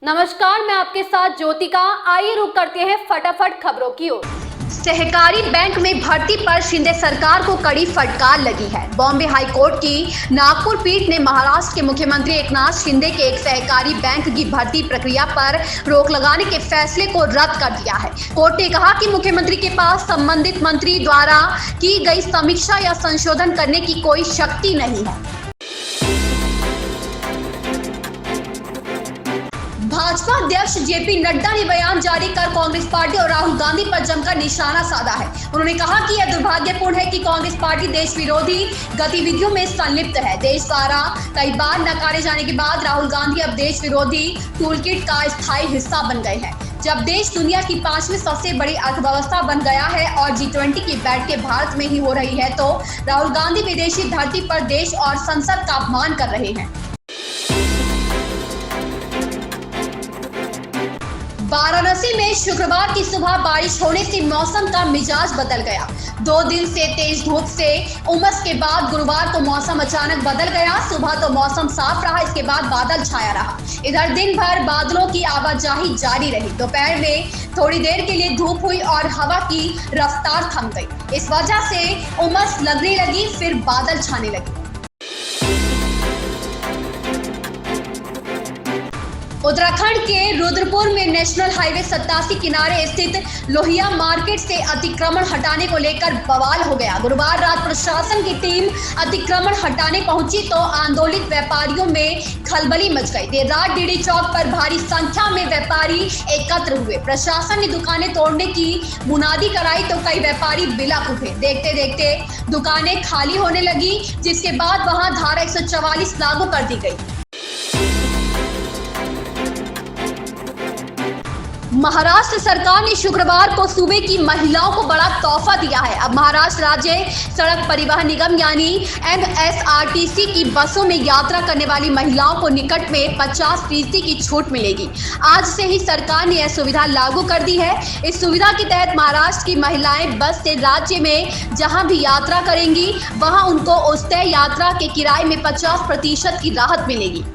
नमस्कार, मैं आपके साथ ज्योतिका। आइए रुक करते हैं फटाफट खबरों की ओर। सहकारी बैंक में भर्ती पर शिंदे सरकार को कड़ी फटकार लगी है। बॉम्बे हाई कोर्ट की नागपुर पीठ ने महाराष्ट्र के मुख्यमंत्री एकनाथ शिंदे के एक सहकारी बैंक की भर्ती प्रक्रिया पर रोक लगाने के फैसले को रद्द कर दिया है। कोर्ट ने कहा कि मुख्यमंत्री के पास संबंधित मंत्री द्वारा की गई समीक्षा या संशोधन करने की कोई शक्ति नहीं है। भाजपा अध्यक्ष जेपी नड्डा ने बयान जारी कर कांग्रेस पार्टी और राहुल गांधी पर जमकर निशाना साधा है। उन्होंने कहा कि यह दुर्भाग्यपूर्ण है कि कांग्रेस पार्टी देश विरोधी गतिविधियों में संलिप्त है। देश द्वारा कई बार नकारे जाने के बाद राहुल गांधी अब देश विरोधी टूलकिट का स्थायी हिस्सा बन गए हैं। जब देश दुनिया की 5वीं सबसे बड़ी अर्थव्यवस्था बन गया है और G20 की बैठकें भारत में ही हो रही है, तो राहुल गांधी विदेशी धरती पर देश और संसद का अपमान कर रहे हैं। वाराणसी में शुक्रवार की सुबह बारिश होने से मौसम का मिजाज बदल गया। 2 दिन से तेज धूप से उमस के बाद गुरुवार को मौसम अचानक बदल गया। सुबह तो मौसम साफ रहा, इसके बाद बादल छाया रहा। इधर दिन भर बादलों की आवाजाही जारी रही। दोपहर में थोड़ी देर के लिए धूप हुई और हवा की रफ्तार थम गई। इस वजह से उमस लगने लगी, फिर बादल छाने लगे। उत्तराखंड के रुद्रपुर में नेशनल हाईवे 87 किनारे स्थित लोहिया मार्केट से अतिक्रमण हटाने को लेकर बवाल हो गया। गुरुवार रात प्रशासन की टीम अतिक्रमण हटाने पहुंची तो आंदोलित व्यापारियों में खलबली मच गई। देर रात डीडी चौक पर भारी संख्या में व्यापारी एकत्र हुए। प्रशासन ने दुकानें तोड़ने की मुनादी कराई तो कई व्यापारी बिलक उठे। देखते देखते दुकानें खाली होने लगी, जिसके बाद वहां धारा 144 लागू कर दी गई। महाराष्ट्र सरकार ने शुक्रवार को सूबे की महिलाओं को बड़ा तोहफा दिया है। अब महाराष्ट्र राज्य सड़क परिवहन निगम यानी MSRTC की बसों में यात्रा करने वाली महिलाओं को निकट में 50% की छूट मिलेगी। आज से ही सरकार ने यह सुविधा लागू कर दी है। इस सुविधा के तहत महाराष्ट्र की महिलाएं बस से राज्य में जहां भी यात्रा करेंगी, वहां उनको उस तय यात्रा के किराए में 50% की राहत मिलेगी।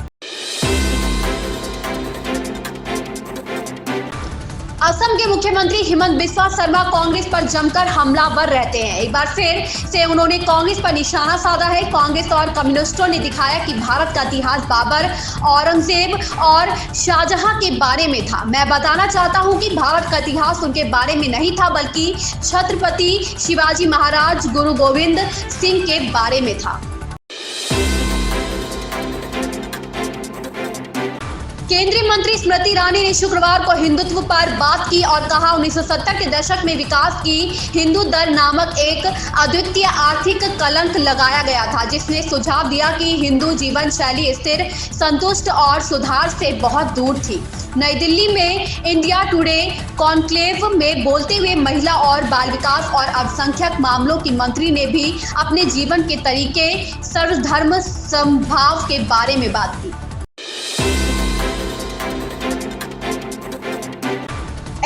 असम के मुख्यमंत्री हिमंत बिस्वा शर्मा कांग्रेस पर जमकर हमलावर रहते हैं। एक बार फिर से उन्होंने कांग्रेस पर निशाना साधा है। कांग्रेस और कम्युनिस्टों ने दिखाया कि भारत का इतिहास बाबर, औरंगजेब और शाहजहां के बारे में था। मैं बताना चाहता हूं कि भारत का इतिहास उनके बारे में नहीं था, बल्कि छत्रपति शिवाजी महाराज, गुरु गोविंद सिंह के बारे में था। केंद्रीय मंत्री स्मृति ईरानी ने शुक्रवार को हिंदुत्व पर बात की और कहा 1970 के दशक में विकास की हिंदू दर नामक एक अद्वितीय आर्थिक कलंक लगाया गया था, जिसने सुझाव दिया कि हिंदू जीवन शैली स्थिर, संतुष्ट और सुधार से बहुत दूर थी। नई दिल्ली में इंडिया टुडे कॉन्क्लेव में बोलते हुए महिला और बाल विकास और अल्पसंख्यक मामलों की मंत्री ने भी अपने जीवन के तरीके, सर्वधर्म समभाव के बारे में बात की।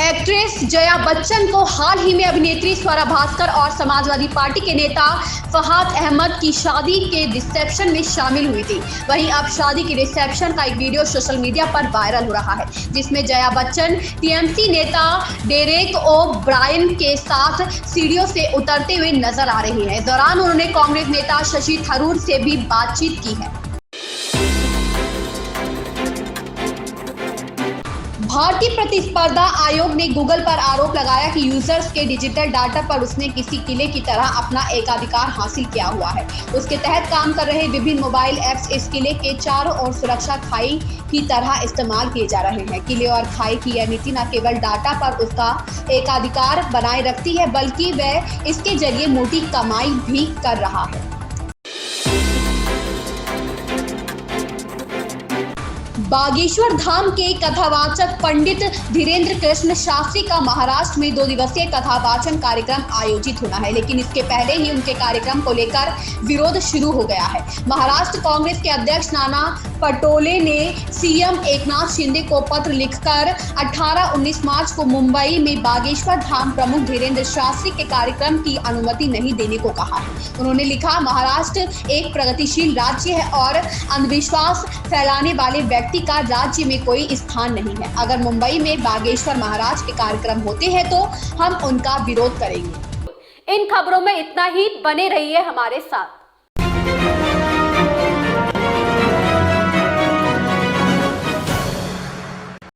एक्ट्रेस जया बच्चन को हाल ही में अभिनेत्री स्वरा भास्कर और समाजवादी पार्टी के नेता फहाद अहमद की शादी के रिसेप्शन में शामिल हुई थी। वहीं अब शादी के रिसेप्शन का एक वीडियो सोशल मीडिया पर वायरल हो रहा है, जिसमें जया बच्चन टीएमसी नेता डेरेक ओ ब्रायन के साथ सीढ़ियों से उतरते हुए नजर आ रही हैं। इस दौरान उन्होंने कांग्रेस नेता शशि थरूर से भी बातचीत की है। भारतीय प्रतिस्पर्धा आयोग ने गूगल पर आरोप लगाया कि यूजर्स के डिजिटल डाटा पर उसने किसी किले की तरह अपना एकाधिकार हासिल किया हुआ है। उसके तहत काम कर रहे विभिन्न मोबाइल ऐप्स इस किले के चारों ओर सुरक्षा खाई की तरह इस्तेमाल किए जा रहे हैं। किले और खाई की यह नीति न केवल डाटा पर उसका एकाधिकार बनाए रखती है, बल्कि वह इसके जरिए मोटी कमाई भी कर रहा है। बागेश्वर धाम के कथावाचक पंडित धीरेन्द्र कृष्ण शास्त्री का महाराष्ट्र में 2 दिवसीय कथावाचन कार्यक्रम आयोजित होना है, लेकिन इसके पहले ही उनके कार्यक्रम को लेकर विरोध शुरू हो गया है। महाराष्ट्र कांग्रेस के अध्यक्ष नाना पटोले ने सीएम एकनाथ शिंदे को पत्र लिखकर 18-19 मार्च को मुंबई में बागेश्वर धाम प्रमुख धीरेन्द्र शास्त्री के कार्यक्रम की अनुमति नहीं देने को कहा है। उन्होंने लिखा, महाराष्ट्र एक प्रगतिशील राज्य है और अंधविश्वास फैलाने वाले व्यक्ति का राज्य में कोई स्थान नहीं है। अगर मुंबई में बागेश्वर महाराज के कार्यक्रम होते हैं तो हम उनका विरोध करेंगे। इन खबरों में इतना ही, बने रहिए हमारे साथ।